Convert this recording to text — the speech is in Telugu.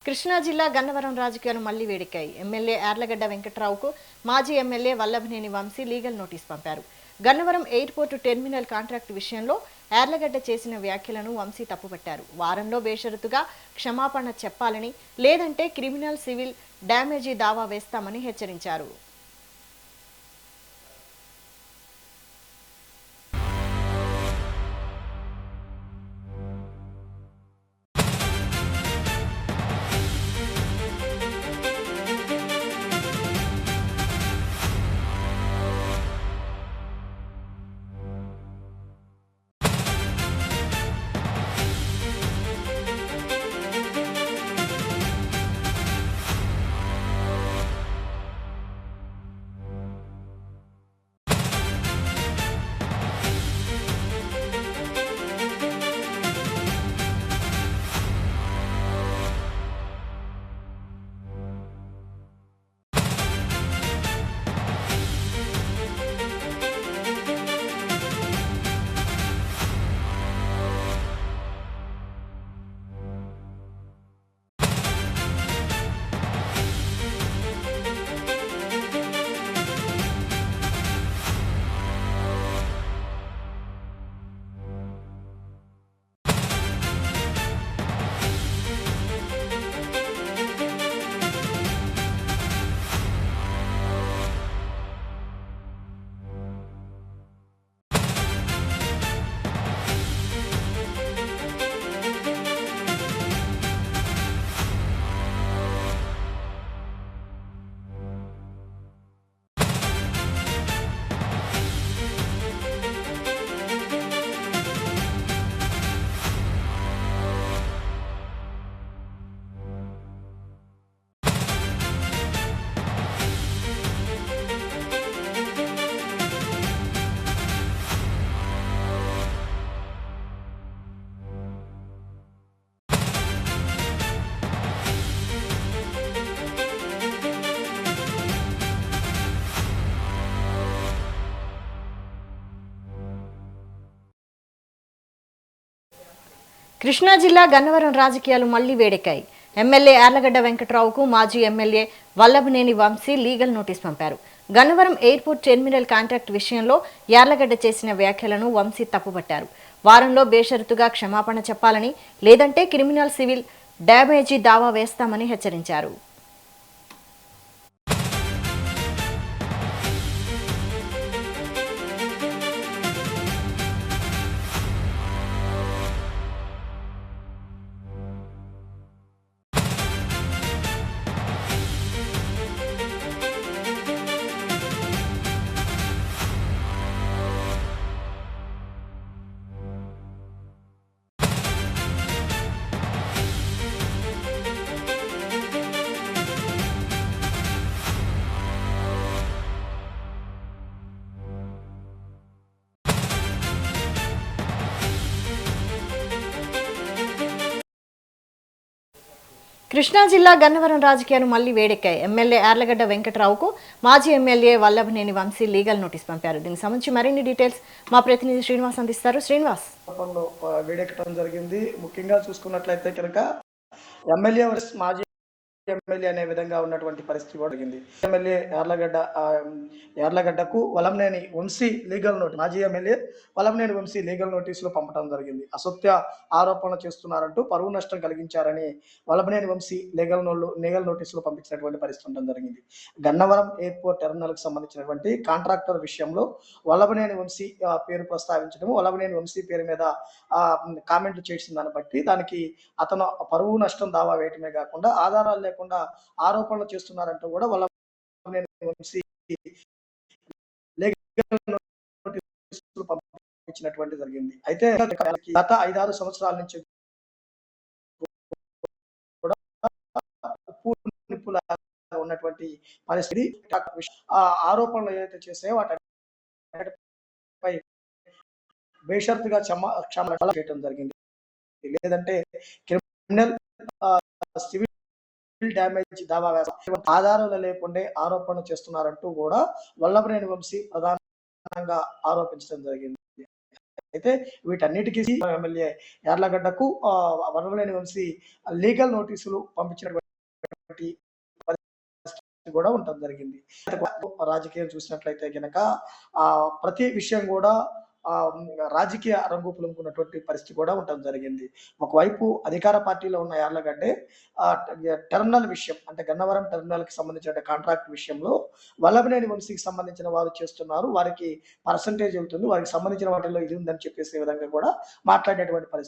కృష్ణా జిల్లా గన్నవరం రాజకీయాలు మళ్లీ వేడెక్కాయి. ఎమ్మెల్యే యార్లగడ్డ వెంకట్రావుకు మాజీ MLA Vallabhaneni Vamsi legal notice పంపారు. గన్నవరం ఎయిర్పోర్టు టెర్మినల్ కాంట్రాక్టు విషయంలో యార్లగడ్డ చేసిన వ్యాఖ్యలను వంశీ తప్పుపట్టారు. వారంలో బేషరతుగా క్షమాపణ చెప్పాలని, లేదంటే క్రిమినల్ సివిల్ డ్యామేజీ దావా వేస్తామని హెచ్చరించారు. కృష్ణా జిల్లా గన్నవరం రాజకీయాలు మళ్లీ వేడెక్కాయి. ఎమ్మెల్యే యార్లగడ్డ వెంకట్రావుకు మాజీ MLA Vallabhaneni Vamsi legal notice పంపారు. గన్నవరం ఎయిర్పోర్ట్ టెర్మినల్ కాంట్రాక్ట్ విషయంలో యార్లగడ్డ చేసిన వ్యాఖ్యలను వంశీ తప్పుపట్టారు. వారంలో బేషరతుగా క్షమాపణ చెప్పాలని, లేదంటే క్రిమినల్ సివిల్ డ్యామేజీ దావా వేస్తామని హెచ్చరించారు. కృష్ణా జిల్లా గన్నవరం రాజకీయాలు మళ్లీ వేడెక్కాయి. ఎమ్మెల్యే యార్లగడ్డ వెంకట్రావుకు మాజీ MLA Vallabhaneni Vamsi legal notice పంపారు. దీనికి సంబంధించి మరిన్ని డీటెయిల్స్ మా ప్రతినిధి శ్రీనివాస్ అందిస్తారు. శ్రీనివాస్, వేడెక్కడం జరిగింది. ముఖ్యంగా చూసుకున్నట్లయితే కనుక ఎమ్మెల్యే వర్సెస్ మాజీ ఎమ్మెల్యే అనే విధంగా ఉన్నటువంటి పరిస్థితి కూడా జరిగింది. ఎమ్మెల్యే యార్లగడ్డకు వల్లభనేని వంశీ లీగల్ నోటీస్, మాజీ ఎమ్మెల్యే వల్లభనేని వంశీ లీగల్ నోటీసులు పంపడం జరిగింది. అసత్య ఆరోపణలు చేస్తున్నారంటూ పరువు నష్టం కలిగించారని వల్లభనేని వంశీ లీగల్ నోటీసులు పంపించినటువంటి పరిస్థితి ఉండడం జరిగింది. గన్నవరం ఎయిర్పోర్ట్ టెర్మినల్ కు సంబంధించినటువంటి కాంట్రాక్టర్ విషయంలో వల్లభనేని వంశీ పేరు ప్రస్తావించడం, వల్లభనేని వంశీ పేరు మీద కామెంట్లు చేసిన దాన్ని బట్టి దానికి అతను పరువు నష్టం దావా వేయటమే కాకుండా ఆధారాలు లేకుండా ఆరోపణలు చేస్తున్నారంటూ కూడా వల్లభనేని వంశీ లీగల్ నోటీసులు పంపించినటువంటి జరిగింది. అయితే గత 5-6 సంవత్సరాల నుంచి కూడా ఉప్పు నిప్పులాగా ఉన్నటువంటి పరిస్థితి, ఆ ఆరోపణలు ఏదైతే చేసాయో వాటిపై బేషరతుగా క్షమాపణ చేయడం జరిగింది. లేదంటే క్రిమినల్ సివిల్ డ్యామేజ్ దావా వేస్తారు. ఆధారాలు లేకుండా ఆరోపణలు చేస్తున్నారంటూ కూడా వల్లభనేని వంశీ ప్రధానంగా ఆరోపించడం జరిగింది. అయితే వీటన్నిటికీ ఎమ్మెల్యే యార్లగడ్డకు వల్లభనేని వంశీ లీగల్ నోటీసులు పంపించినటువంటి పరిస్థితి కూడా ఉండటం జరిగింది. రాజకీయం చూసినట్లయితే గనక ప్రతి విషయం కూడా రాజకీయ రంగు పులుముకున్నటువంటి పరిస్థితి కూడా ఉండటం జరిగింది. ఒకవైపు అధికార పార్టీలో ఉన్న యార్లగడ్డే టెర్మినల్ విషయం అంటే గన్నవరం టెర్మినల్‌కి సంబంధించిన కాంట్రాక్ట్ విషయంలో వల్లభనేని వంశీకి సంబంధించిన వారు చేస్తున్నారు. వారికి పర్సెంటేజ్ వెళ్తుంది. వారికి సంబంధించిన వాటిల్లో ఇది ఉందని చెప్పేసే విధంగా కూడా మాట్లాడేటువంటి పరిస్థితి.